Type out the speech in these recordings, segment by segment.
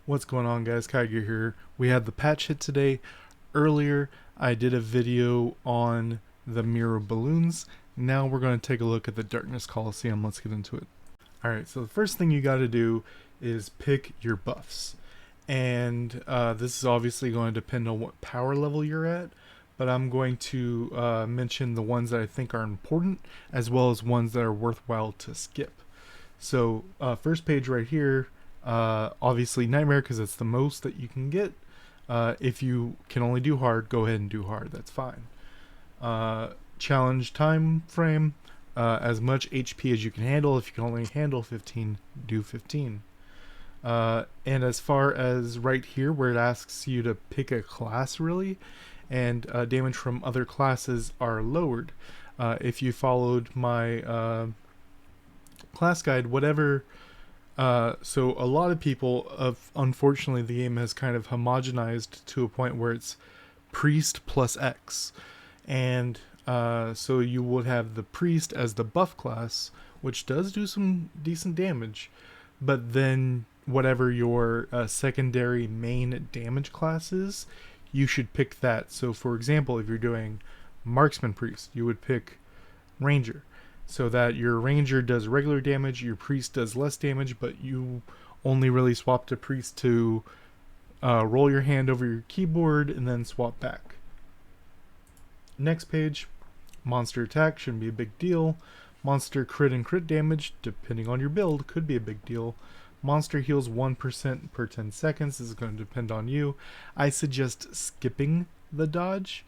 What's going on, guys? Kaiger here. We had the patch hit today. Earlier, I did a video on the mirror balloons. Now we're going to take a look at the Darkness Colosseum. Let's get into it. Alright, so the first thing you got to do is pick your buffs. And this is obviously going to depend on what power level you're at, but I'm going to mention the ones that I think are important, as well as ones that are worthwhile to skip. So first page right here, obviously Nightmare, because it's the most that you can get. If you can only do hard, go ahead and do hard. That's fine. Challenge time frame, as much HP as you can handle. If you can only handle 15, do 15. And as far as right here, where it asks you to pick a class, really, and damage from other classes are lowered. If you followed my class guide, whatever. So a lot of people, unfortunately, the game has kind of homogenized to a point where it's priest plus X, and so you would have the priest as the buff class, which does do some decent damage, but then whatever your secondary main damage class is, you should pick that. So for example, if you're doing marksman priest, you would pick ranger, so that your ranger does regular damage, your priest does less damage, but you only really swap to priest to roll your hand over your keyboard and then swap back. Next page, monster attack shouldn't be a big deal. Monster crit and crit damage, depending on your build, could be a big deal. Monster heals 1% per 10 seconds. This is going to depend on you. I suggest skipping the dodge.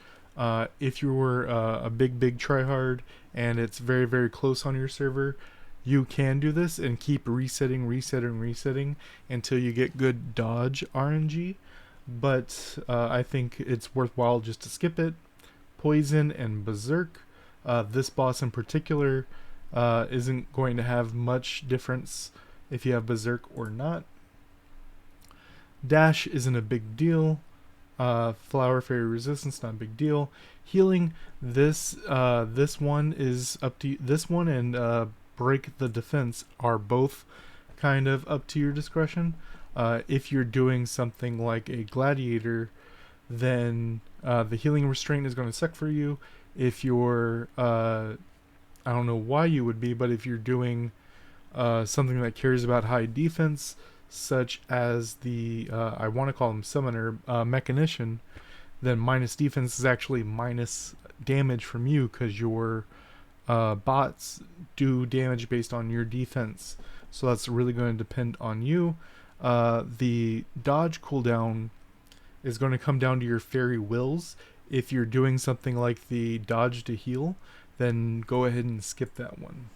If you were a big tryhard and it's very close on your server, you can do this and keep resetting until you get good dodge RNG. But I think it's worthwhile just to skip it. Poison and Berserk. This boss in particular isn't going to have much difference if you have Berserk or not. Dash isn't a big deal. Flower Fairy resistance, not a big deal. Healing, this one is up to you. This one and break the defense are both kind of up to your discretion. If you're doing something like a gladiator, then the healing restraint is going to suck for you. If you're I don't know why you would be, but if you're doing something that cares about high defense, such as the I want to call him summoner mechanician, then minus defense is actually minus damage from you, because your bots do damage based on your defense. So that's really going to depend on you. The dodge cooldown is going to come down to your fairy wills. If you're doing something like the dodge to heal, then go ahead and skip that one.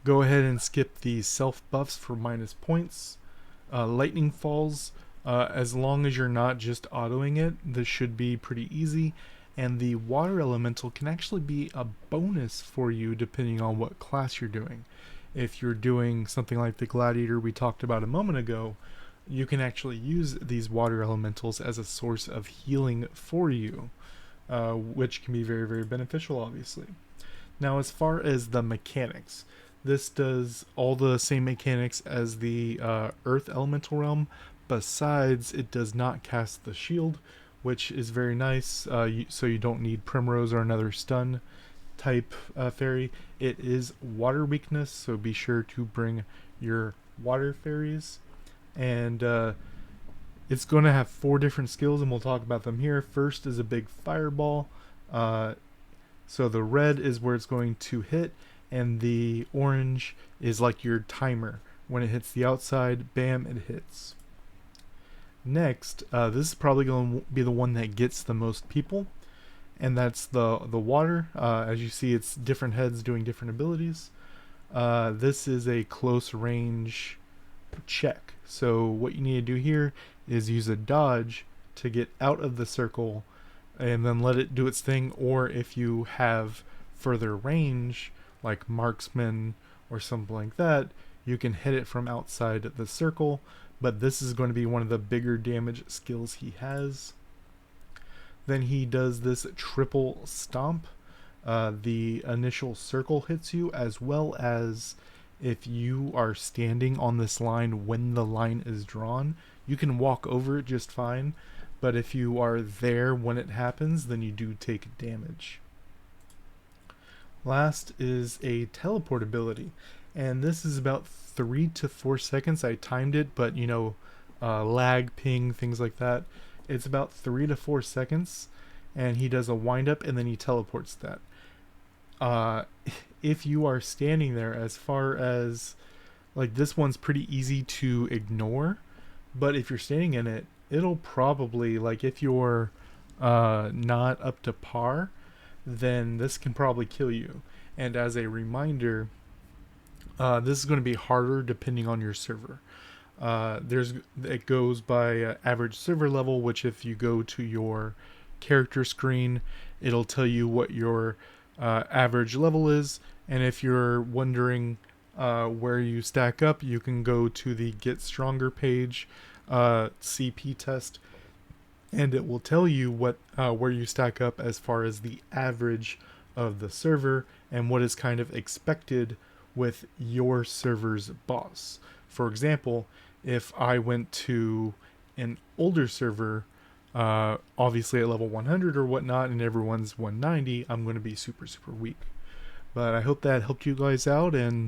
Go ahead and skip the self buffs for minus points. Lightning falls, as long as you're not just autoing it, this should be pretty easy. And the water elemental can actually be a bonus for you depending on what class you're doing. If you're doing something like the gladiator we talked about a moment ago, you can actually use these water elementals as a source of healing for you, which can be very beneficial, obviously. Now, as far as the mechanics, this does all the same mechanics as the Earth Elemental Realm, besides it does not cast the shield, which is very nice, so you don't need Primrose or another stun type fairy. It is water weakness, so be sure to bring your water fairies. And it's going to have 4 different skills, and we'll talk about them here. First is a big fireball. So the red is where it's going to hit, and the orange is like your timer. When it hits the outside, bam, it hits. Next, this is probably going to be the one that gets the most people, and that's the water. As you see, it's different heads doing different abilities. This is a close range check. So what you need to do here is use a dodge to get out of the circle and then let it do its thing, or if you have further range like marksman or something like that, you can hit it from outside the circle, but this is going to be one of the bigger damage skills he has. Then he does this triple stomp. The initial circle hits you, as well as if you are standing on this line when the line is drawn, you can walk over it just fine. But if you are there when it happens, then you do take damage. Last is a teleport ability, and this is about 3 to 4 seconds. I timed it, but lag, ping, things like that. It's about 3 to 4 seconds, and he does a wind up and then he teleports that. Uh, if you are standing there, as far as like this one's pretty easy to ignore, but if you're standing in it, it'll probably, like, if you're not up to par, then this can probably kill you. And as a reminder, this is going to be harder depending on your server. It goes by average server level, which if you go to your character screen, it'll tell you what your average level is. And if you're wondering where you stack up, you can go to the Get Stronger page, CP test, and it will tell you what where you stack up as far as the average of the server and what is kind of expected with your server's boss. For example, if I went to an older server, obviously at level 100 or whatnot, and everyone's 190, I'm going to be super, super weak. But I hope that helped you guys out, and